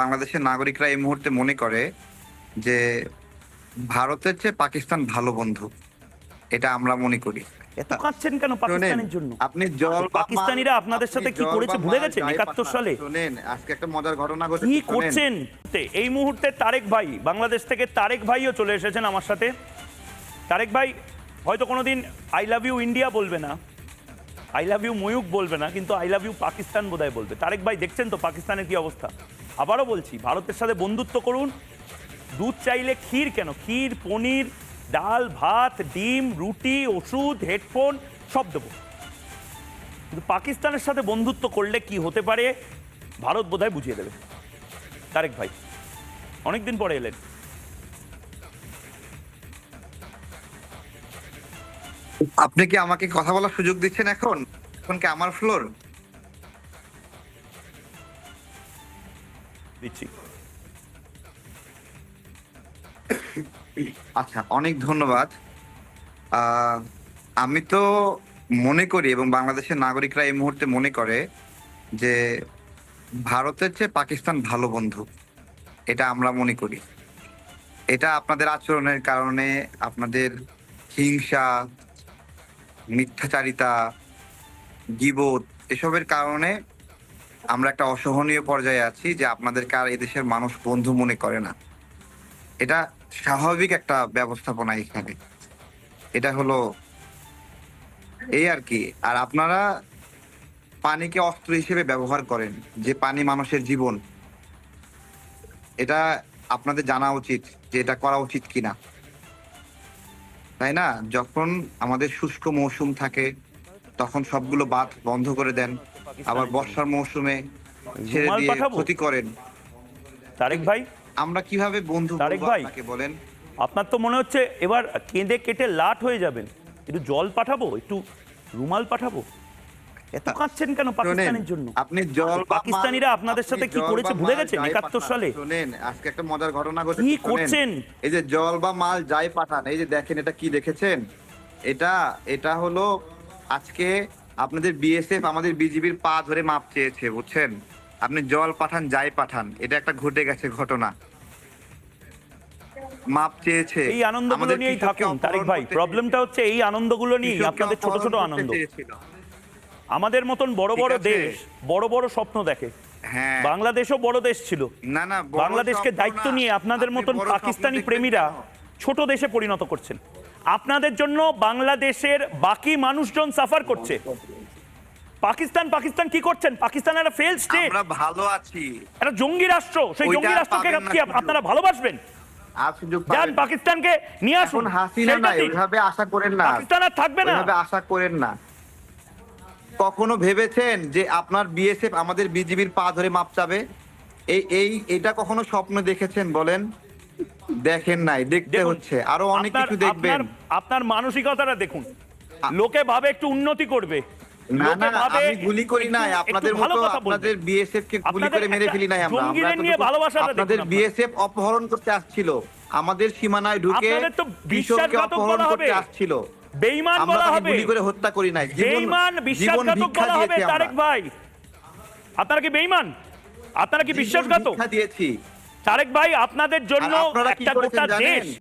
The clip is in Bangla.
বাংলাদেশের নাগরিকরা এই মুহূর্তে মনে করে যে ভারতের চেয়ে পাকিস্তান ভালো বন্ধু। এটা আমরা মনে করি। এত কাঁদছেন কেন শোনেন, পাকিস্তানের জন্য? আপনি জল বা পাকিস্তানিরা মাল- আপনাদের সাথে আপনি কি জল করেছে বা ভুলে মাল গেছেন যাই ৭১ পাঠান। সালে? শোনেন, আজকে একটা মজার ঘটনা ঘটেছে। কি শোনেন। করছেন এই মুহূর্তে? তারেক ভাই, বাংলাদেশ থেকে তারেক ভাইও চলে এসেছেন আমার সাথে। তারেক ভাই হয়তো কোনোদিন আই লাভ ইউ ইন্ডিয়া বলবে না, আই লাভ ইউ ময়ূক বলবে না, কিন্তু আই লাভ ইউ পাকিস্তান বোধহয় বলবে। তারেক ভাই দেখছেন তো পাকিস্তানের কি অবস্থা। আবারও বলছি, ভারতের সাথে বন্ধুত্ব করুন। দুধ চাইলে ক্ষীর কেন, ক্ষীর, পনির, ডাল, ভাত, ডিম, রুটি, ওষুধ, হেডফোন সব দেবো। কিন্তু পাকিস্তানের সাথে বন্ধুত্ব করলে কি হতে পারে ভারত বোধহয় বুঝিয়ে দেবে। তারেক ভাই অনেকদিন পরে এলেন। আপনি কি আমাকে কথা বলার সুযোগ দিচ্ছেন? এখন এখন কি আমার ফ্লোর? দিচ্ছি। আচ্ছা, অনেক ধন্যবাদ। আমি তো মনে করি এবং বাংলাদেশের নাগরিকরা এই মুহূর্তে মনে করে যে ভারতের চেয়ে পাকিস্তান ভালো বন্ধু। এটা আমরা মনে করি। এটা আপনাদের আচরণের কারণে, আপনাদের হিংসা, মিথ্যাচারিতা, গীবত এসবের কারণে আমরা একটা অসহনীয় পর্যায়ে আছি যে আপনাদেরকে আর এদেশের মানুষ বন্ধু মনে করে না। এটা স্বাভাবিক একটা ব্যবস্থাপনা এখানে। এটা হলো এই আর কি। আর আপনারা পানিকে অস্ত্র হিসেবে ব্যবহার করেন, যে পানি মানুষের জীবন। এটা আপনাদের জানা উচিত যে এটা করা উচিত কিনা, তাই না? যখন আমাদের শুষ্ক মৌসুম থাকে তখন সবগুলো বাঁধ বন্ধ করে দেন, আবার বর্ষার মৌসুমে ছেড়ে রুমাল দিয়ে পাঠাবো? ক্ষতি করেন। তারেক ভাই, আমরা কিভাবে বন্ধু তারেক বলবো ভাই, আপনাকে বলেন? আপনার তো মনে হচ্ছে এবার কেঁদে কেটে লাট হয়ে যাবেন। একটু জল পাঠাবো, একটু রুমাল পাঠাবো? এত কাঁদছেন কেন শোনেন, পাকিস্তানের জন্য? আপনি জল বা পাকিস্তানিরা মাল- আপনাদের আপনি সাথে কি জল করেছে বা ভুলে মাল গেছেন যাই ৭১ পাঠান। সালে? শোনেন, আজকে একটা মজার ঘটনা ঘটেছে। কি শোনেন, করছেন? এই যে জল বা মাল যাই পাঠান, এই যে দেখেন, এটা কি দেখেছেন? এটা এটা হলো আজকে আপনাদের বিএসএফ আমাদের বিজিবির পা ধরে মাপ চেয়েছে, বুঝছেন? আপনি জল পাঠান যাই পাঠান, এটা একটা ঘটে গেছে ঘটনা। মাপ চেয়েছে। এই আনন্দগুলো আমাদের নিয়েই কৃষককে থাকুন তারেক অপহরণ ভাই। করতে প্রবলেমটা হচ্ছে এই আনন্দগুলো নিয়ে, কৃষককে আপনাদের ছোট ছোট অপহরণ করতে আনন্দ। চেয়েছিল। আমাদের মতন বড় ঠিক বড় আছে। দেশ বড় বড় স্বপ্ন দেখে। হ্যাঁ, বাংলাদেশও বড় দেশ ছিল। না না, বড় বাংলাদেশকে স্বপ্ন দায়িত্ব না। নিয়ে আপনাদের আপনি মতন বড় স্বপ্ন পাকিস্তানি দেখবেন প্রেমীরা কেন? ছোট দেশে পরিণত করছেন। আপনাদের জন্য বাংলাদেশের বাকি মানুষজন সাফার করছে। পাকিস্তান পাকিস্তান কি করছেন? পাকিস্তান একটা ফেল স্টেট, আমরা ভালো আছি। একটা জঙ্গি রাষ্ট্র। সেই ওইটা জঙ্গি রাষ্ট্রকে পাবেন না কি সুযোগ। আপনারা ভালোবাসবেন? আর সুযোগ যান পাবেন না। পাকিস্তানকে নিয়ে আসুন। এখন হাসিনা সেইটা নাই, দিন। ওইভাবে আশা করেন না। পাকিস্তান আর থাকবে না। ওইভাবে আশা করেন না। কখনো ভেবেছেন যে আপনার বিএসএফ আমাদের বিজিবির পা ধরে মাপ চাবে? এটা কখনো স্বপ্ন দেখেছেন বলেন? দেখেন নাই, দেখতে দেখুন, হচ্ছে। আরো অনেক আপনার- কিছু দেখবেন। আপনার মানসিকতাটা দেখুন। লোকে ভাবে একটু উন্নতি করবে। না লোকে না, ভাবে আমি গুলি করি নাই একটু আপনাদের ভালো মতো। কথা বলবে। আপনাদের বিএসএফ কে গুলি আপনাদের করে মেরে একটা ফেলি নাই আমরা। জঙ্গিদের আমরা নিয়ে এতটুকু- ভালোবাসাটা দেখুন আপনাদের আপনারা। বিএসএফ অপহরণ করতে আসছিল, আমাদের সীমানায় ঢুকে আপনাদের তো কৃষককে বিশ্বাসঘাতক অপহরণ বলা করতে হবে, আসছিল। বেঈমান আমরা বলা তাকে হবে, গুলি করে হত্যা করি নাই। বেঈমান জীবন বিশ্বাসঘাতক ভিক্ষা বলা হবে। দিয়েছি আমরা। তারেক ভাই, আপনারা কি বেঈমান? আপনারা কি জীবন বিশ্বাসঘাতক? ভিক্ষা দিয়েছি। তারেক ভাই, আপনাদের জন্য আর আপনারা কি একটা করেছেন গোটা জানেন? দেশ